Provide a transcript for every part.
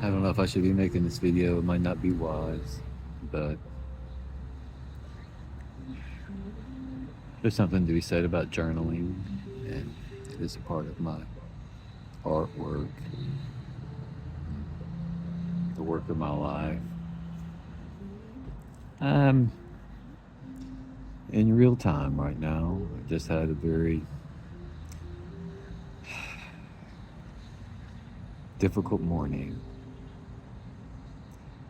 I don't know if I should be making this video. It might not be wise, but there's something to be said about journaling, and it is a part of my artwork, the work of my life. I'm in real time right now. I just had a very difficult morning.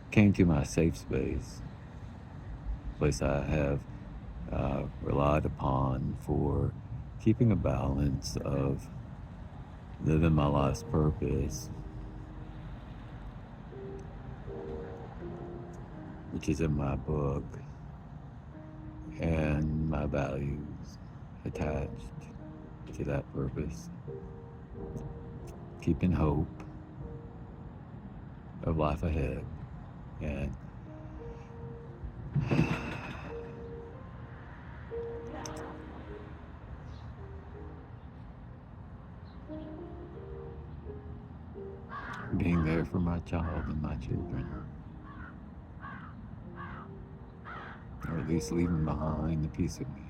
Came to my safe space, place I have relied upon for keeping a balance of living my life's purpose, which is in my book, and my values attached to that purpose. Keeping hope of life ahead, and being there for my child and my children, or at least leaving behind a piece of me.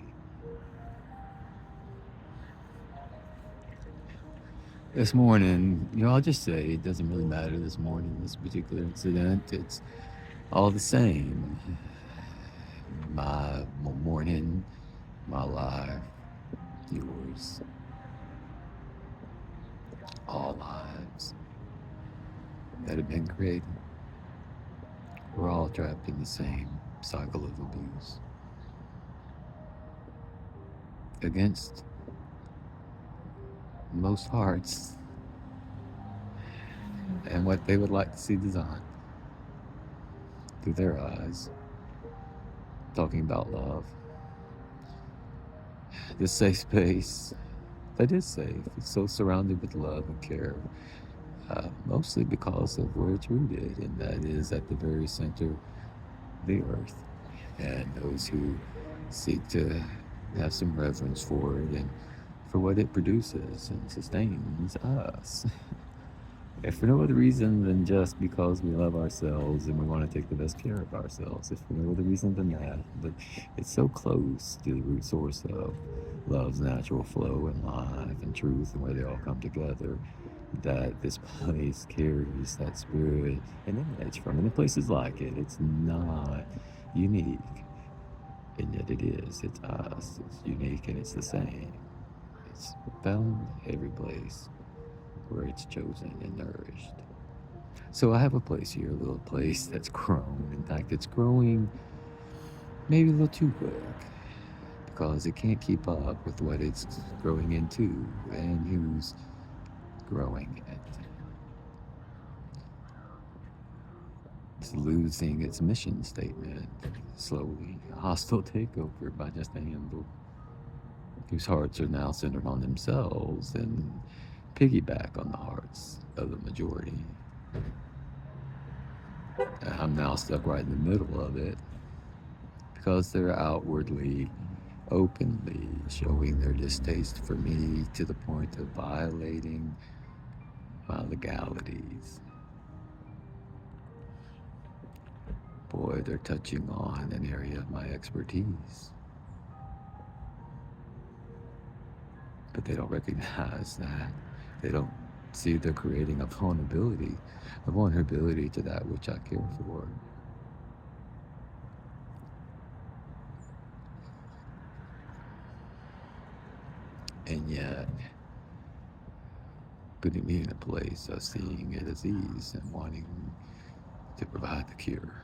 This morning, I'll just say it doesn't really matter this morning, this particular incident. It's all the same. My morning, my life, yours, all lives that have been created. We're all trapped in the same cycle of abuse against most hearts and what they would like to see designed through their eyes, talking about love. This safe space that is safe, it's so surrounded with love and care, mostly because of where it's rooted, and that is at the very center of the earth. And those who seek to have some reverence for it and for what it produces and sustains us. If for no other reason than just because we love ourselves and we want to take the best care of ourselves, if for no other reason than that, but it's so close to the root source of love's natural flow and life and truth and where they all come together, that this place carries that spirit and image from. And in places like it, it's not unique, and yet it is. It's us. It's unique and it's the same. It's found every place where it's chosen and nourished. So I have a place here, a little place that's grown. In fact, it's growing maybe a little too quick because it can't keep up with what it's growing into and who's growing it. It's losing its mission statement slowly. A hostile takeover by just a handful whose hearts are now centered on themselves and piggyback on the hearts of the majority. I'm now stuck right in the middle of it because they're outwardly, openly showing their distaste for me to the point of violating my legalities. Boy, they're touching on an area of my expertise. But they don't recognize that. They don't see they're creating a vulnerability to that which I care for. And yet, putting me in a place of seeing it as ease and wanting to provide the cure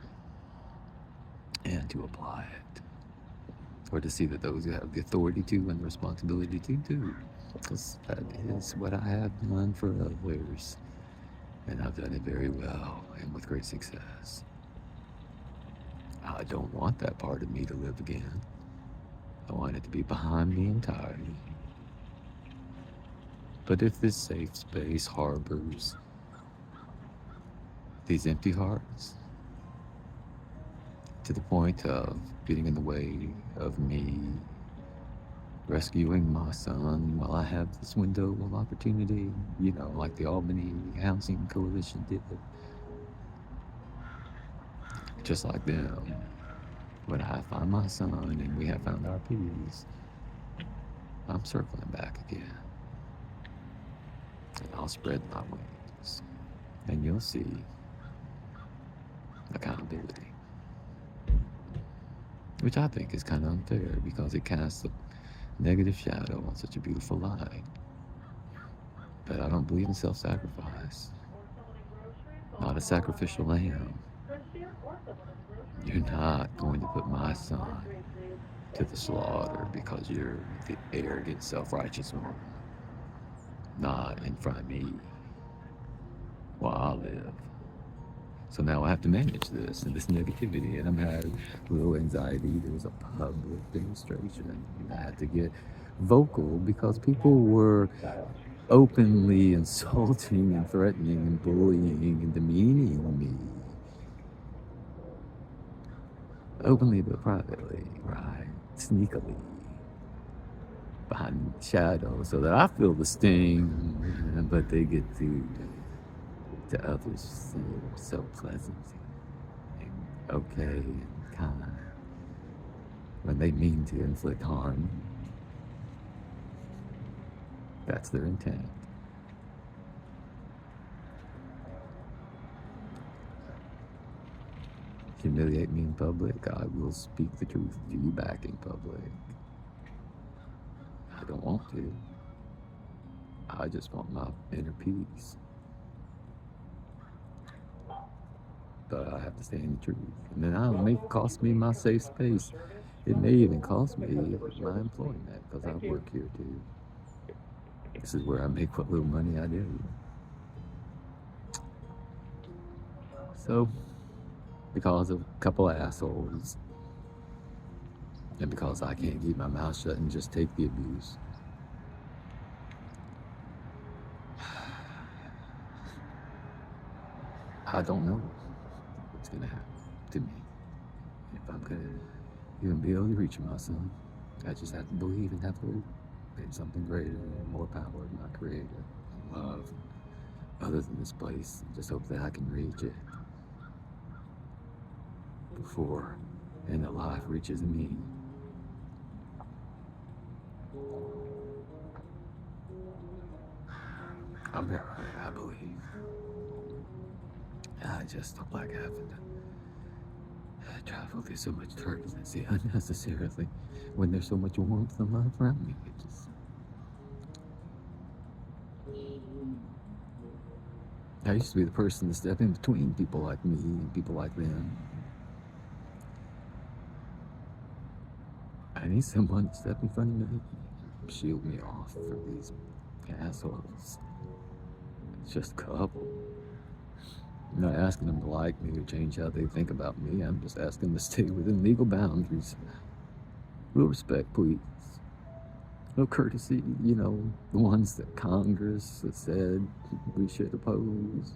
and to apply it, or to see that those who have the authority to and the responsibility to do, because that is what I have done for others, and I've done it very well and with great success. I don't want that part of me to live again. I want it to be behind me entirely. But if this safe space harbors these empty hearts to the point of getting in the way of me rescuing my son while I have this window of opportunity, like the Albany Housing Coalition did, just like them. When I find my son and we have found our peace, I'm circling back again. And I'll spread my wings. And you'll see accountability. Which I think is kind of unfair because it casts a negative shadow on such a beautiful light. But I don't believe in self-sacrifice. Not a sacrificial lamb. You're not going to put my son to the slaughter because you're the arrogant, self-righteous one. Not in front of me while I live. So now I have to manage this and this negativity, and I'm having a little anxiety. There was a public demonstration, and I had to get vocal because people were openly insulting and threatening and bullying and demeaning me. Openly but privately, right? Sneakily. Behind the shadow, so that I feel the sting, but they get to others seem so pleasant and okay and kind when they mean to inflict harm. That's their intent. Humiliate me in public, I will speak the truth to you back in public. I don't want to. I just want my inner peace. But I have to stay in the truth. And then it may cost me my safe space. It may even cost me my employment because I work here too. This is where I make what little money I do. So, because of a couple of assholes, and because I can't keep my mouth shut and just take the abuse, I don't know what's going to happen to me. If I'm going to even be able to reach my son, I just have to believe and have hope in something greater and more power in my creator and love other than this place. Just hope that I can reach it before end of life reaches me. I'm there, I believe. I just don't like having to travel through so much turbulency unnecessarily when there's so much warmth and love around me. I used to be the person to step in between people like me and people like them. I need someone to step in front of me and shield me off from these assholes. It's just a couple. I'm not asking them to like me or change how they think about me. I'm just asking them to stay within legal boundaries. Real respect, please. No courtesy, the ones that Congress has said we should uphold.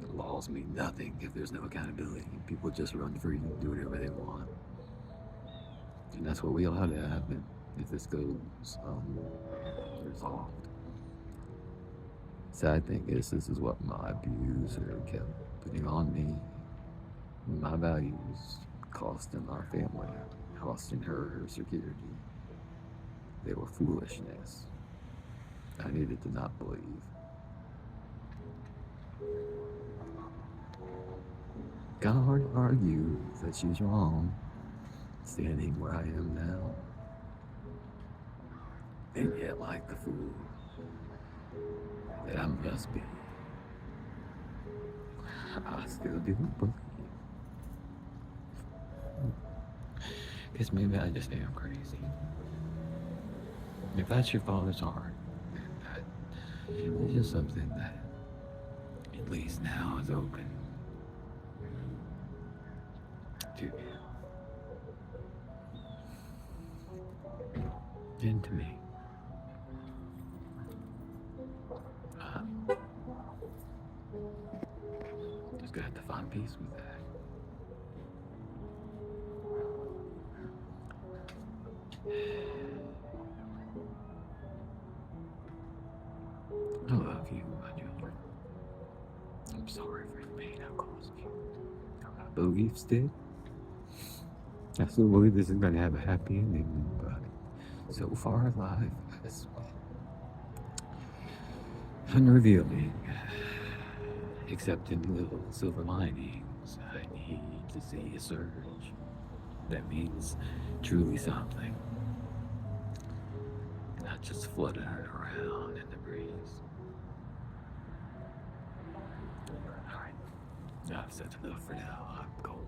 The laws mean nothing if there's no accountability. People just run free and do whatever they want. And that's what we allow to happen if this goes resolved. Sad thing is, this is what my abuser kept putting on me. My values, costing our family, costing her security. They were foolishness. I needed to not believe. Kind of hard to argue that she's wrong, standing where I am now. And yet, like the fool that I must be, I still didn't believe. Guess maybe I just am crazy. If that's your father's heart, it's just something that at least now is open to you and to me. Just gonna have to find peace with that. sorry for the pain I caused you. I believe still. I still believe this is going to have a happy ending, but so far life has been unrevealing. Except in little silver linings, I need to see a surge. That means truly something, not just fluttering around in the breeze. Alright, I've said enough for now. I'm cold.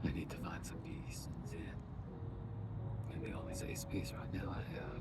I need to find some peace and zen. And the only safe space right now I have